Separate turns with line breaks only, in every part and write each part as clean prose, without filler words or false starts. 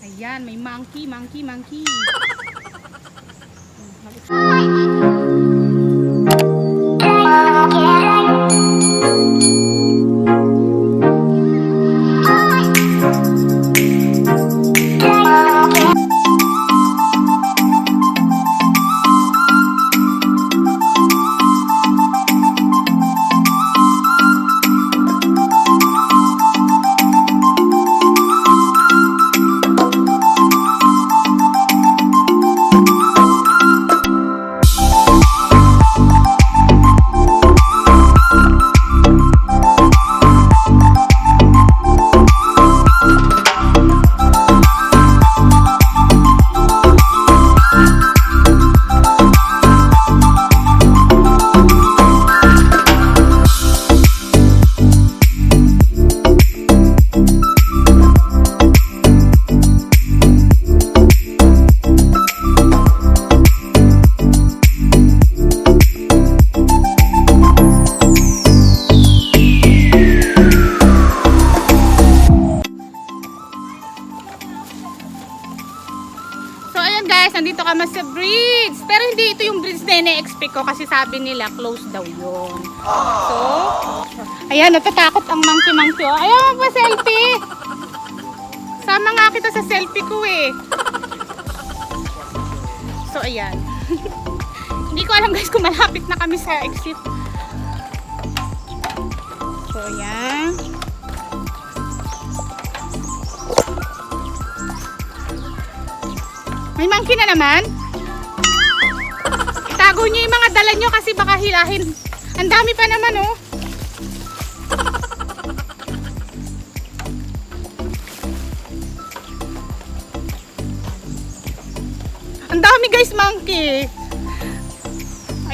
Ayan, may monkey. Nandito kami sa bridge. Pero hindi ito yung bridge na ina-expect ko kasi sabi nila close daw yun. So, ayan, natatakot ang monkey. Ayaw magpa-selfie. Sama nga kita sa selfie ko eh. So, ayan. Hindi ko alam guys kung malapit na kami sa exit. So, ayan. May monkey na naman. Itago nyo yung mga dala nyo kasi baka hilahin. Ang dami pa naman oh. Ang dami guys monkey.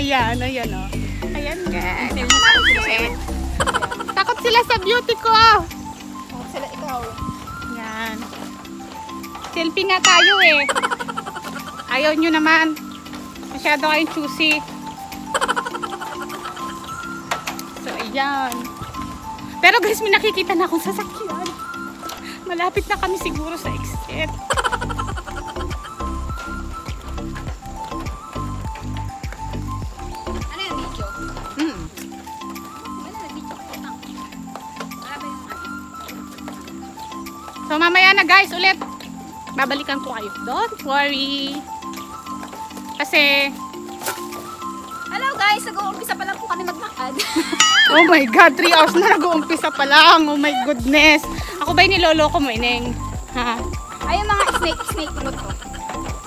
Ayan oh. Ayan guys. Takot sila sa beauty ko.
Takot sila ikaw.
Yan. Selfie nga tayo eh. Ayaw nyo naman. Masyado kayong choosy. So, ayan. Pero guys, may nakikita na akong sasakyan. Malapit na kami siguro sa exit.
Ano yung video? Ano yung video?
So, mamaya na guys, ulit. Babalikan ko kayo. Don't worry. Kasi
hello guys, nag-uumpisa pa lang po kami magmakad.
oh my god, 3 hours na nag-uumpisa pa lang. Oh my goodness. Ako ba yung niloloko mo, Ineng? Ha?
Ay, yung mga snake root ko.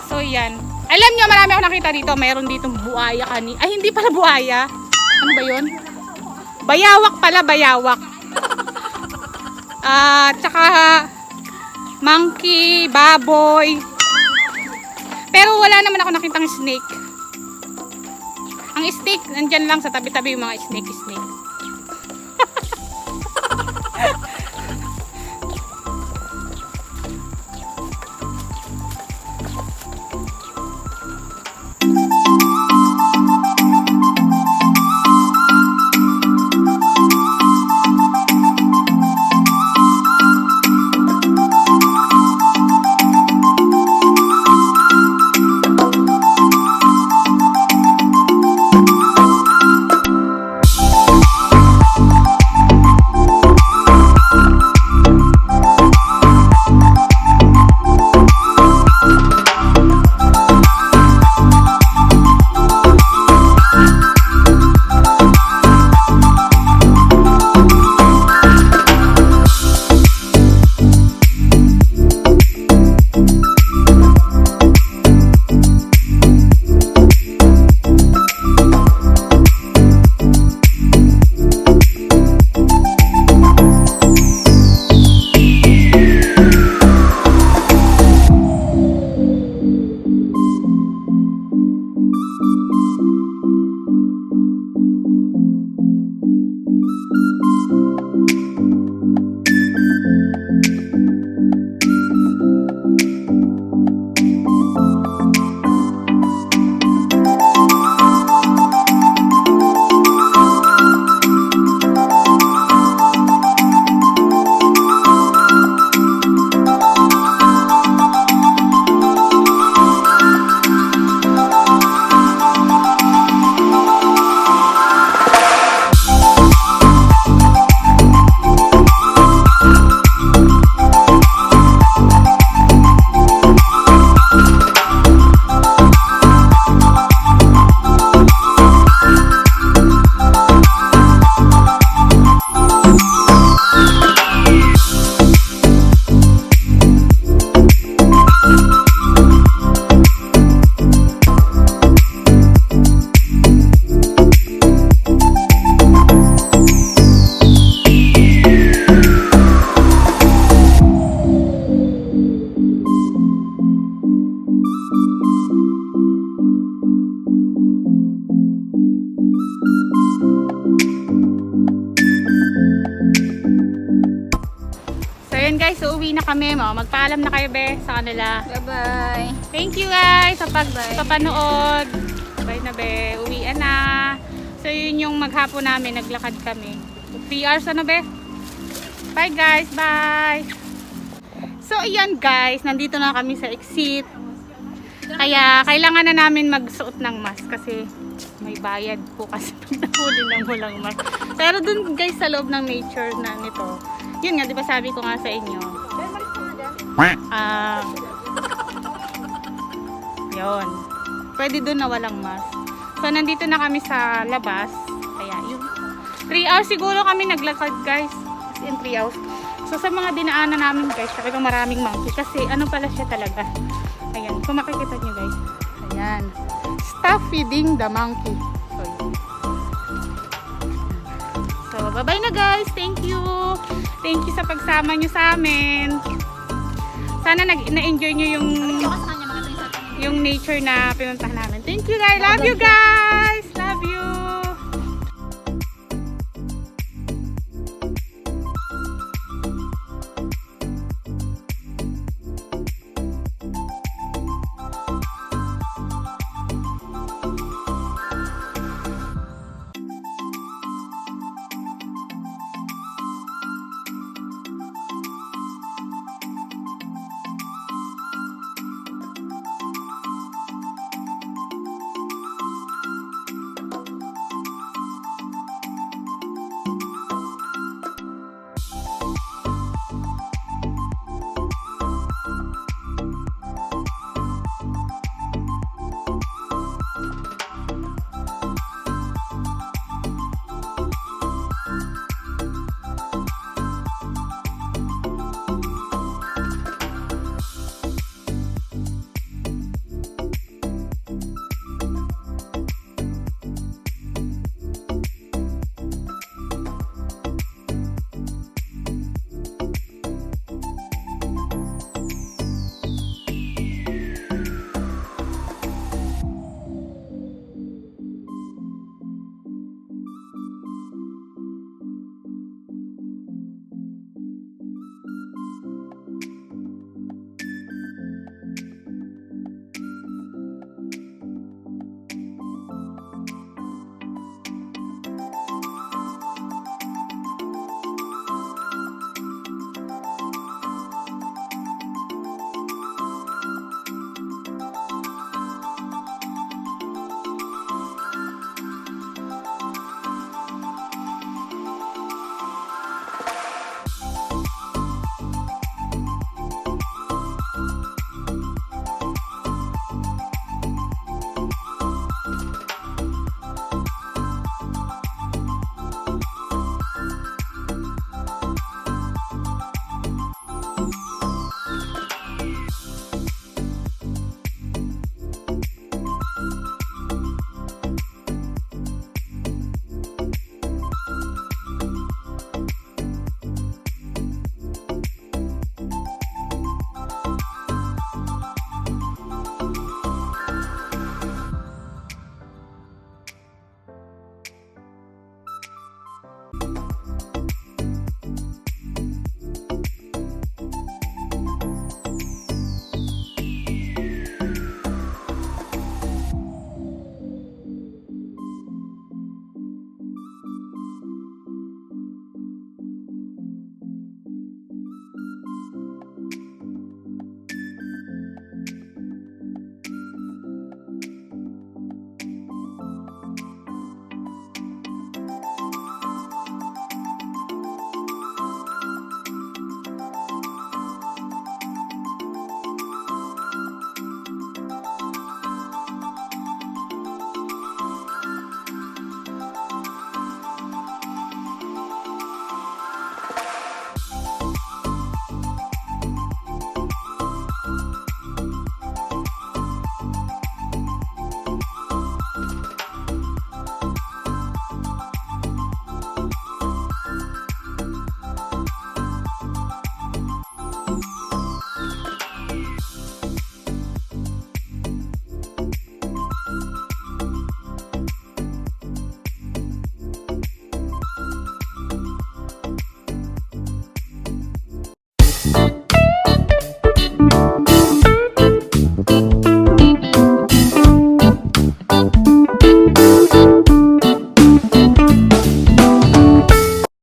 So yan. Alam nyo, marami ako nakita dito. Mayroon ditong buhaya kani. Ay, hindi pala buhaya. Ano ba yun? Bayawak pala, bayawak. Tsaka monkey, baboy. Pero wala naman ako nakitang snake. Ang snake, nandyan lang sa tabi-tabi yung mga snake. kami. Magpaalam na kayo, be, sa kanila.
Bye-bye.
Thank you guys sa
Bye.
pagpapanood. Bye na, be. Uwian na. So, yun yung maghapon namin. Naglakad kami. 3 hours ano, be? Bye guys. Bye. So, ayan guys. Nandito na kami sa exit. Kaya, kailangan na namin magsuot ng mask kasi may bayad po kasi pag nahuli ng walang mask. Pero dun guys sa loob ng nature na nito, yun nga, di ba sabi ko nga sa inyo, yun, pwede dun na walang mask. So, nandito na kami sa labas. Kaya, yun. 3 hours siguro kami naglakad guys. As in 3 hours. So, sa mga dinaanan namin guys, talagang maraming monkey. Kasi, ano pala siya talaga. Ayan, kung makikita nyo guys. Ayan. Stop feeding the monkey. So, yun. So, bye-bye na guys. Thank you. Thank you sa pagsama nyo sa amin. Sana na-enjoy nyo yung nature na pinuntahan namin. Thank you guys. Love you guys.